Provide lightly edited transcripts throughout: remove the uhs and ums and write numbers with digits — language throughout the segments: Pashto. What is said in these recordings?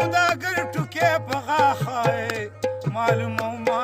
سوداګر ټوکې په غاښه معلومه ما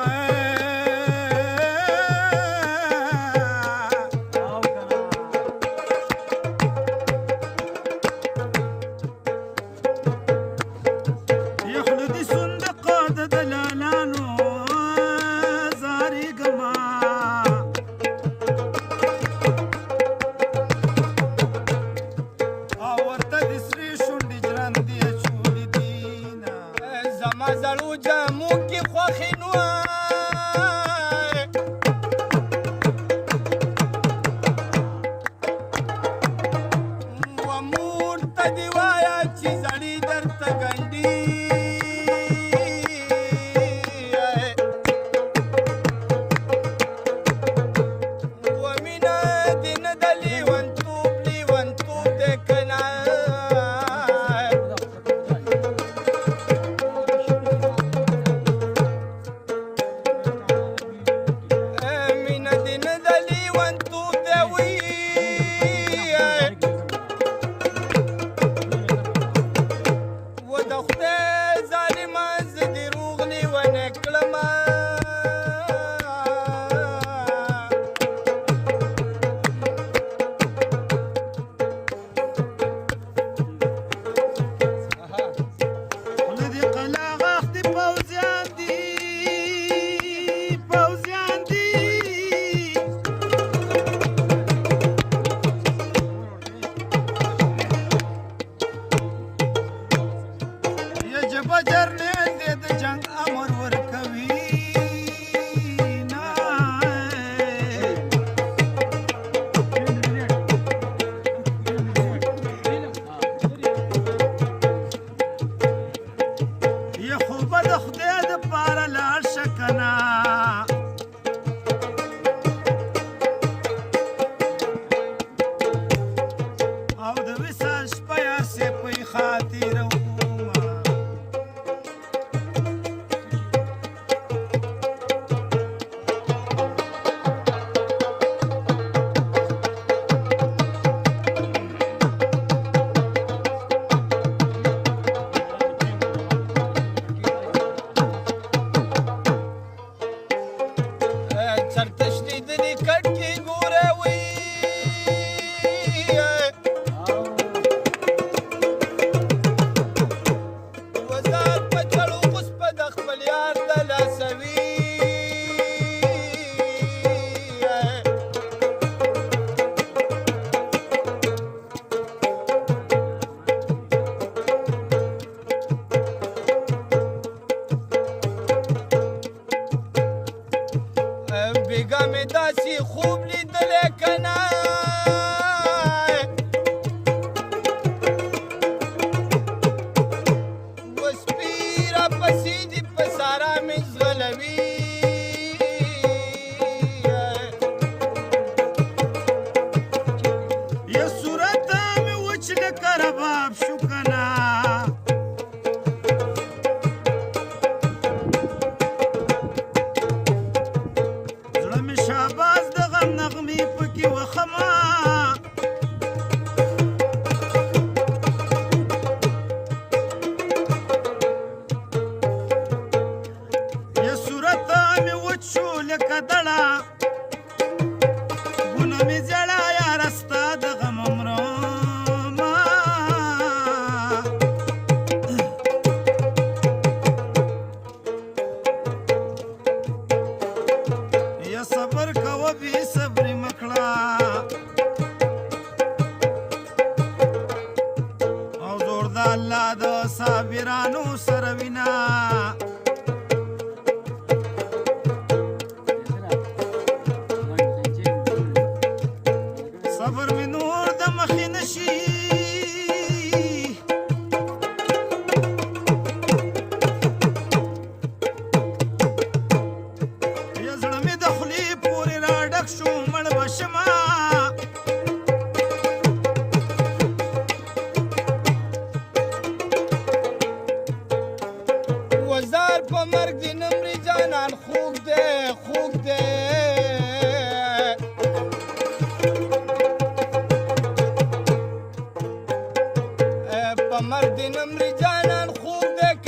مرد نمری جانان خوب ده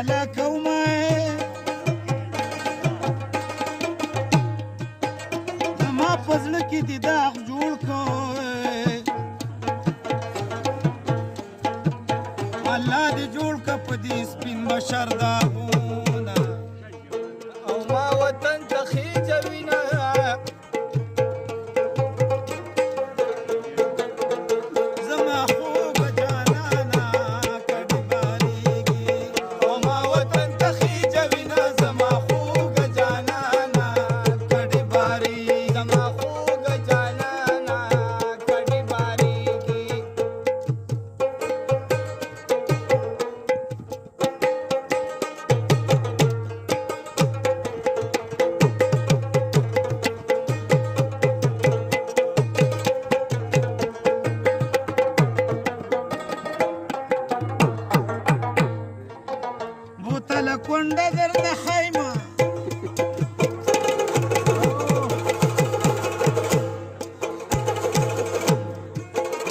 والا کومه زما په زړه کې دې داغ جوړ کړ الله دې جوړ کړه په دې سپین بشر داغونه او ما وطن ته خېجوینه کونډه درته خیمه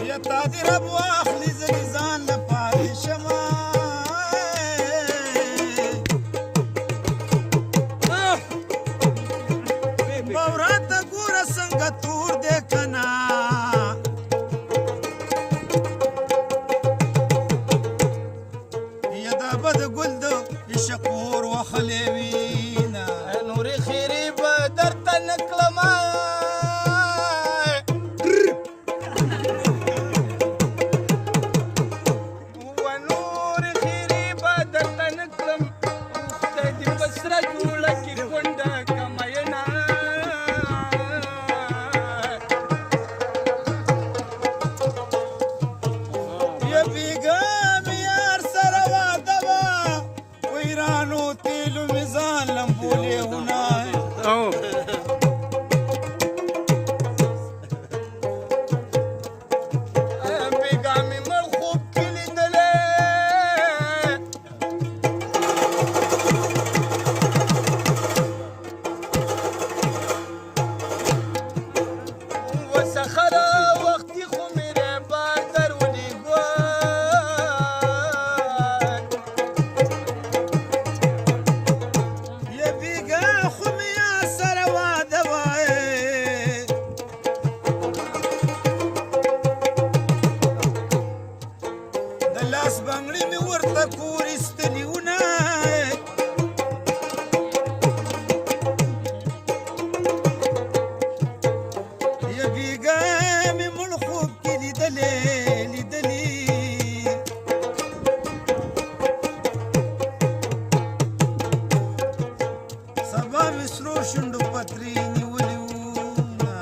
یا تا دې رب واخلي زه دې ځان لپاره شمه بورا ته ګوره څنګه تور دی که نه یا دا به د ګل د شکور وخلې وینا نورې خیرې به درته نه کړمه و نورې خیرې به درته نه کړم خدای دې په سره جوړه کړي کونډه که مینه یا بیګا مې یار سره واده وه ویرانو تیلو مې ځان لمبولې ونای بیګا مې مړ خوب کې لیدلی و سخره وختي خو مې ربار در ولېږه یا بیګا خو مې یار سره واده وای د لاس بنګړي مې ورته کور ایستلي ونای یا بیګا مې مړ خوب کې لیدلې سبا مې سرو شونډو پتري نیولې وونه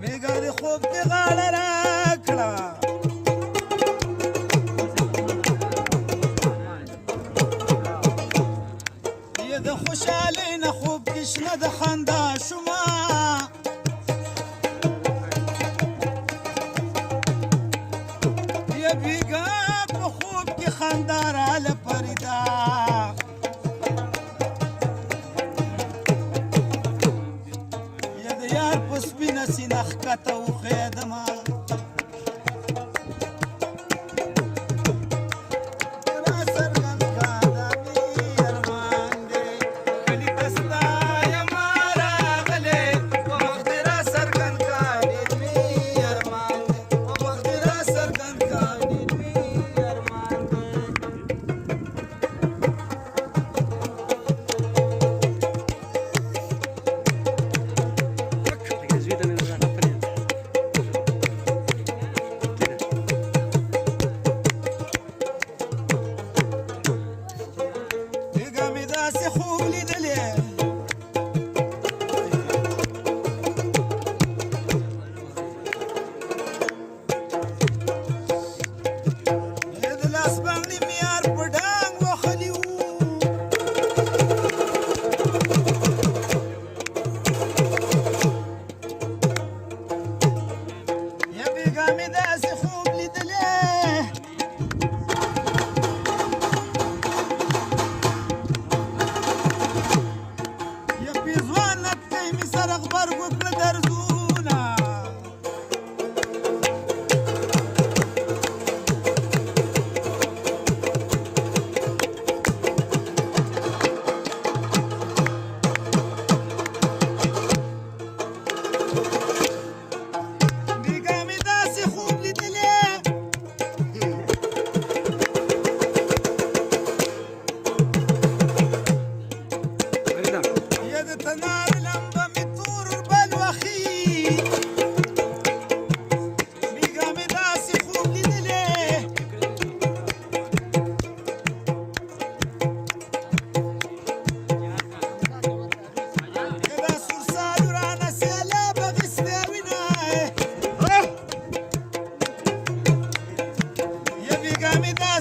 میګا دې خوب کې غاړه راکړه یا د خوشحالۍ نه خوب کې شنه د خندا شومه یا بیګا په خوب کې خندا راله فریدا یا د یار په سپینه سینه ښکته وښیدمه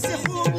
داسې خوب